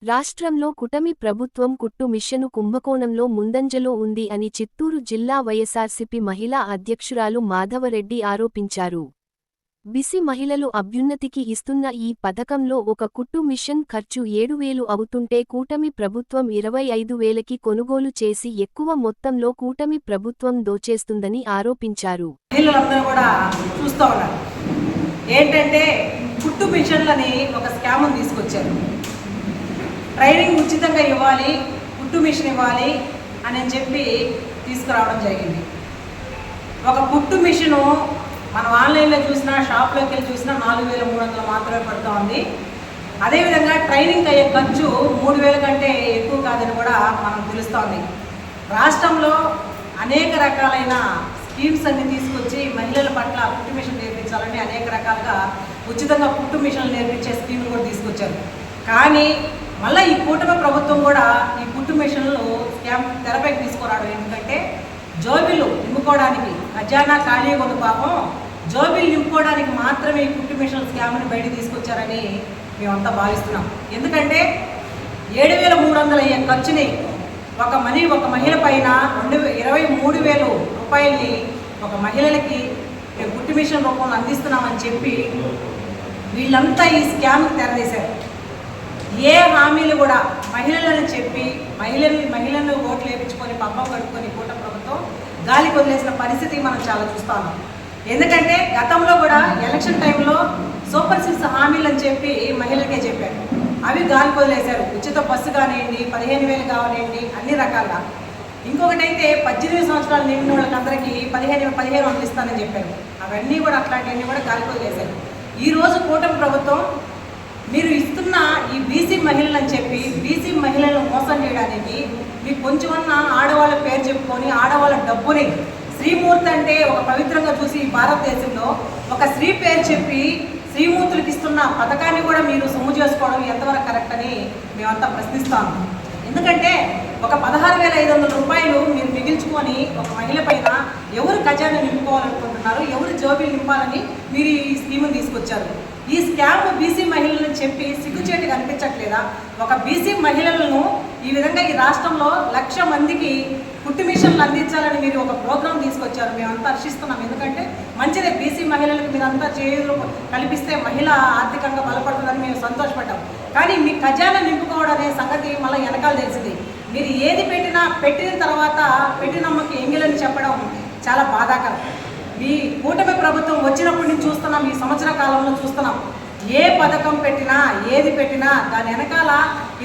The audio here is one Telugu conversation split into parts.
రాష్ట్రంలో కూటమి ప్రభుత్వం కుట్టు మిషను కుంభకోణంలో ముందంజలో ఉంది అని చిత్తూరు జిల్లా వైఎస్సార్సీపీ మహిళా అధ్యక్షురాలు మాధవరెడ్డి ఆరోపించారు. బీసీ మహిళలు అభ్యున్నతికి ఇస్తున్న ఈ పథకంలో ఒక కుట్టు మిషన్ ఖర్చు 7,000 అవుతుంటే కూటమి ప్రభుత్వం 25,000కి కొనుగోలు చేసి ఎక్కువ మొత్తంలో కూటమి ప్రభుత్వం దోచేస్తుందని ఆరోపించారు. మహిళలందరూ కూడా చూస్తూ ఉన్నారు. ఏంటంటే కుట్టు మిషన్లని ఒక స్కామ్ తీసుకొచ్చారు. ట్రైనింగ్ ఉచితంగా ఇవ్వాలి, కుట్టు మిషన్ ఇవ్వాలి అని చెప్పి తీసుకురావడం జరిగింది. ఒక కుట్టు మిషను మనం ఆన్లైన్లో చూసినా, షాప్లోకి వెళ్ళి చూసినా 4,300 మాత్రమే పడుతూ ఉంది. అదేవిధంగా ట్రైనింగ్ అయ్యే ఖర్చు 3,000 కంటే ఎక్కువ కాదని కూడా మనకు తెలుస్తోంది. రాష్ట్రంలో అనేక రకాలైన స్కీమ్స్ అన్ని తీసుకొచ్చి మహిళల పట్ల కుట్టు మిషన్ నేర్పించాలని అనేక రకాలుగా ఉచితంగా కుట్టు మిషన్లు నేర్పించే స్కీమ్లు కూడా తీసుకొచ్చారు. కానీ మళ్ళీ ఈ కూటమి ప్రభుత్వం కూడా ఈ కుట్టు మిషన్లు స్కామ్ తెరపైకి తీసుకురావడం ఎందుకంటే జోబీలు నింపుకోవడానికి ఖజానా ఖాళీ ఉన్న పాపం జోబీలు నింపుకోవడానికి మాత్రమే ఈ కుట్టు మిషన్ స్కామ్ని బయటకు తీసుకొచ్చారని మేమంతా భావిస్తున్నాం. ఎందుకంటే 7,300 అయ్యే ఖర్చుని ఒక మహిళ పైన 23,000 రూపాయలని ఒక మహిళలకి మేము కుట్టు మిషన్ రూపంలో అందిస్తున్నామని చెప్పి వీళ్ళంతా ఈ స్కామ్కి తెరదీశారు. ఏ హామీలు కూడా మహిళలను చెప్పి మహిళలను ఓట్లు వేయించుకొని పబ్బం కట్టుకొని కూటమి ప్రభుత్వం గాలి వదిలేసిన పరిస్థితి మనం చాలా చూస్తాము. ఎందుకంటే గతంలో కూడా ఎలక్షన్ టైంలో సూపర్ 6 హామీలు అని చెప్పి మహిళలకే చెప్పారు. అవి గాలి వదిలేశారు. ఉచిత బస్సు కానివ్వండి, 15,000 కానివ్వండి, అన్ని రకాలుగా. ఇంకొకటైతే 18 సంవత్సరాలు నిండిన వాళ్ళకందరికీ 15,000 ఇస్తానని చెప్పారు. అవన్నీ కూడా అట్లాంటివన్నీ కూడా గాలి వదిలేశారు. ఈరోజు కూటమి ప్రభుత్వం మీరు ఇస్తున్న ఈ బీసీ మహిళలని చెప్పి బీసీ మహిళలను మోసం చేయడానికి మీకు కొంచెమన్నా ఆడవాళ్ళ పేరు చెప్పుకొని ఆడవాళ్ళ డబ్బుని శ్రీమూర్తి అంటే ఒక పవిత్రంగా చూసి భారతదేశంలో ఒక స్త్రీ పేరు చెప్పి శ్రీమూర్తులకు ఇస్తున్న పథకాన్ని కూడా మీరు సొమ్ము చేసుకోవడం ఎంతవరకు కరెక్ట్ అని మేమంతా ప్రశ్నిస్తాము. ఎందుకంటే ఒక 16,500 రూపాయలు మీరు మిగిల్చుకొని ఒక మహిళ పైన ఎవరు ఖజానా నింపుకోవాలనుకుంటున్నారు, ఎవరు జోబీలు నింపాలని మీరు ఈ స్కీమ్ని తీసుకొచ్చారు. ఈ స్కామ్ బీసీ మహిళలను చెప్పి సిగ్గుచేటు కనిపించట్లేదా? ఒక బీసీ మహిళలను ఈ విధంగా ఈ రాష్ట్రంలో 1,00,000 మందికి కుట్టు మిషన్లు అందించాలని మీరు ఒక ప్రోగ్రాం తీసుకొచ్చారు. మేమంతా హర్షిస్తున్నాం. ఎందుకంటే మంచిదే, బీసీ మహిళలకు మీరంతా చేయులు కల్పిస్తే మహిళ ఆర్థికంగా బలపడుతుందని మేము సంతోషపడ్డాం. కానీ మీ ఖజానా నింపుకోవడం అనే సంగతి మళ్ళీ వెనకాల తెలిసింది. మీరు ఏది పెట్టిన తర్వాత పెట్టినమ్మకి ఎంగిలని చెప్పడం చాలా బాధాకరం. మీ కూటమి ప్రభుత్వం వచ్చినప్పటి నుంచి చూస్తున్నాం, ఈ సంవత్సర కాలంలో చూస్తున్నాం. ఏ పథకం పెట్టినా ఏది పెట్టినా దాని వెనకాల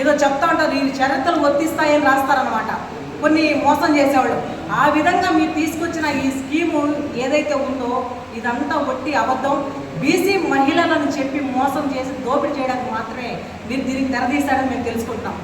ఏదో చెప్తా ఉంటారు, ఈ షరతులు వర్తిస్తాయని రాస్తారనమాట కొన్ని మోసం చేసేవాళ్ళు. ఆ విధంగా మీరు తీసుకొచ్చిన ఈ స్కీము ఏదైతే ఉందో ఇదంతా ఒట్టి అబద్ధం. బీసీ మహిళలను చెప్పి మోసం చేసి దోపిడీ చేయడానికి మాత్రమే మీరు దీనికి తెరదీశారని మేము తెలుసుకుంటున్నాం.